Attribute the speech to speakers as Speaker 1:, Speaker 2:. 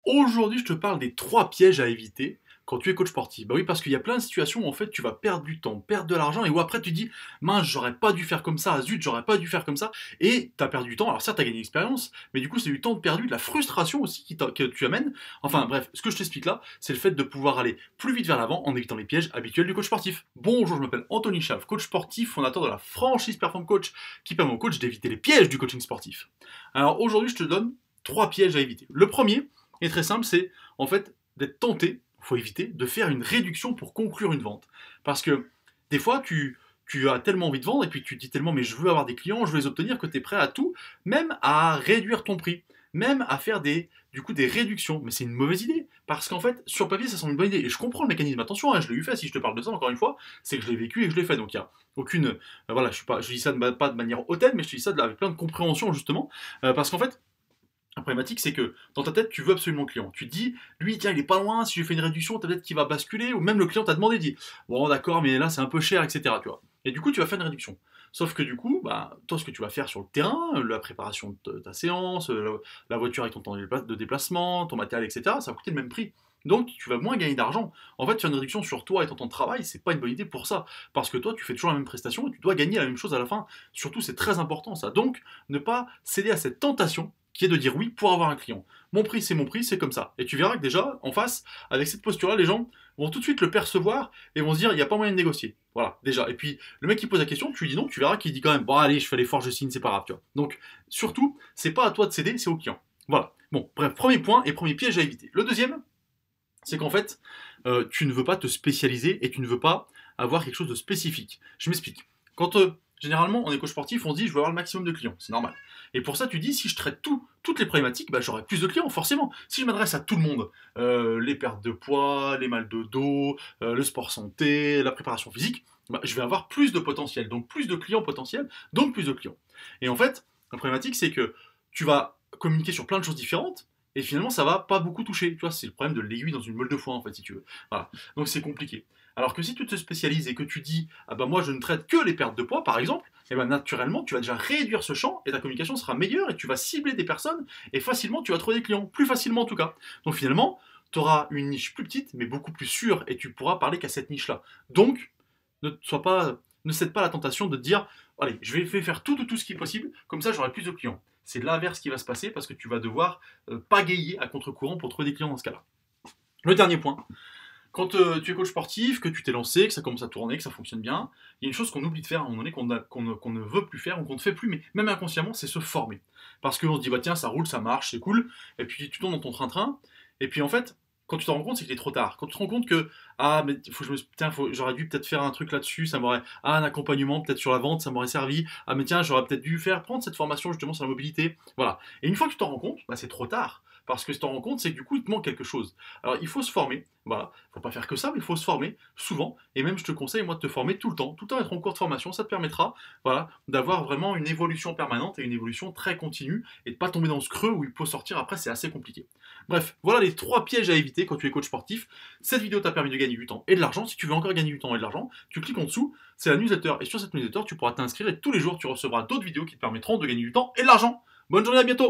Speaker 1: Aujourd'hui, je te parle des 3 pièges à éviter quand tu es coach sportif. Bah oui, parce qu'il y a plein de situations où en fait tu vas perdre du temps, perdre de l'argent et où après tu te dis mince, j'aurais pas dû faire comme ça, zut, j'aurais pas dû faire comme ça et tu as perdu du temps. Alors certes, tu as gagné l'expérience, mais du coup, c'est du temps perdu, de la frustration aussi que tu amènes. Enfin bref, ce que je t'explique là, c'est le fait de pouvoir aller plus vite vers l'avant en évitant les pièges habituels du coach sportif. Bonjour, je m'appelle Anthony Chave, coach sportif, fondateur de la franchise Perform Coach qui permet aux coachs d'éviter les pièges du coaching sportif. Alors aujourd'hui, je te donne 3 pièges à éviter. Le premier est très simple, c'est en fait d'être tenté, il faut éviter, de faire une réduction pour conclure une vente. Parce que des fois, tu as tellement envie de vendre et puis tu te dis tellement mais je veux avoir des clients, je veux les obtenir que tu es prêt à tout, même à réduire ton prix, même à faire du coup des réductions. Mais c'est une mauvaise idée parce qu'en fait, sur papier, ça semble une bonne idée. Et je comprends le mécanisme. Attention, hein, je l'ai eu fait. Si je te parle de ça, encore une fois, c'est que je l'ai vécu et que je l'ai fait. Donc il n'y a aucune. Voilà, je dis ça pas de manière hautaine, mais je dis ça avec plein de compréhension justement. Parce qu'en fait, la problématique, c'est que dans ta tête, tu veux absolument le client. Tu te dis, lui, tiens, il est pas loin, si je fais une réduction, peut-être qu'il va basculer, ou même le client t'a demandé, dit, bon, d'accord, mais là, c'est un peu cher, etc. Tu vois. Et du coup, tu vas faire une réduction. Sauf que du coup, bah, toi, ce que tu vas faire sur le terrain, la préparation de ta séance, la voiture avec ton temps de déplacement, ton matériel, etc., ça va coûter le même prix. Donc, tu vas moins gagner d'argent. En fait, faire une réduction sur toi et ton temps de travail, c'est pas une bonne idée pour ça. Parce que toi, tu fais toujours la même prestation et tu dois gagner la même chose à la fin. Surtout, c'est très important ça. Donc, ne pas céder à cette tentation qui est de dire oui pour avoir un client. Mon prix, c'est comme ça. Et tu verras que déjà, en face, avec cette posture-là, les gens vont tout de suite le percevoir et vont se dire, il n'y a pas moyen de négocier. Voilà, déjà. Et puis, le mec qui pose la question, tu lui dis non, tu verras qu'il dit quand même, bon, allez, je fais l'effort, je signe, c'est pas grave, tu vois. Donc, surtout, c'est pas à toi de céder, c'est au client. Voilà. Bon, bref, premier point et premier piège à éviter. Le deuxième, c'est qu'en fait, tu ne veux pas te spécialiser et tu ne veux pas avoir quelque chose de spécifique. Je m'explique. Quand généralement, on est coach sportif, on se dit je veux avoir le maximum de clients, c'est normal. Et pour ça, tu dis si je traite toutes les problématiques, bah, j'aurai plus de clients, forcément. Si je m'adresse à tout le monde, les pertes de poids, les mal de dos, le sport santé, la préparation physique, bah, je vais avoir plus de potentiel, donc plus de clients potentiels, donc plus de clients. Et en fait, la problématique, c'est que tu vas communiquer sur plein de choses différentes, et finalement, ça va pas beaucoup toucher. Tu vois, c'est le problème de l'aiguille dans une meule de foin, en fait, si tu veux. Voilà. Donc c'est compliqué. Alors que si tu te spécialises et que tu dis, ah bah moi je ne traite que les pertes de poids, par exemple, et ben naturellement tu vas déjà réduire ce champ et ta communication sera meilleure et tu vas cibler des personnes et facilement tu vas trouver des clients, plus facilement en tout cas. Donc finalement, tu auras une niche plus petite mais beaucoup plus sûre et tu pourras parler qu'à cette niche-là. Donc, ne cède pas à la tentation de te dire, allez, je vais faire tout ce qui est possible, comme ça j'aurai plus de clients. C'est l'inverse qui va se passer parce que tu vas devoir pagayer à contre-courant pour trouver des clients dans ce cas-là. Le dernier point, quand tu es coach sportif, que tu t'es lancé, que ça commence à tourner, que ça fonctionne bien, il y a une chose qu'on oublie de faire à un moment donné, qu'on ne veut plus faire ou qu'on ne fait plus, mais même inconsciemment, c'est se former. Parce qu'on se dit, bah tiens, ça roule, ça marche, c'est cool, et puis tu tournes dans ton train-train, et puis en fait, quand tu te rends compte, c'est qu'il est trop tard. Quand tu te rends compte que, ah, mais faut que j'aurais dû peut-être faire un truc là-dessus, ça m'aurait, ah, un accompagnement peut-être sur la vente, ça m'aurait servi, ah, mais tiens, j'aurais peut-être dû prendre cette formation justement sur la mobilité. Voilà. Et une fois que tu t'en rends compte, bah, c'est trop tard. Parce que si tu t'en rends compte, c'est que du coup, il te manque quelque chose. Alors, il faut se former. Voilà. Il ne faut pas faire que ça, mais il faut se former souvent. Et même, je te conseille, moi, de te former tout le temps. Tout le temps être en cours de formation. Ça te permettra, voilà, d'avoir vraiment une évolution permanente et une évolution très continue et de ne pas tomber dans ce creux où il faut sortir après, c'est assez compliqué. Bref, voilà les 3 pièges à éviter quand tu es coach sportif. Cette vidéo t'a permis de gagner du temps et de l'argent. Si tu veux encore gagner du temps et de l'argent, tu cliques en dessous, c'est la newsletter. Et sur cette newsletter, tu pourras t'inscrire et tous les jours, tu recevras d'autres vidéos qui te permettront de gagner du temps et de l'argent. Bonne journée, à bientôt!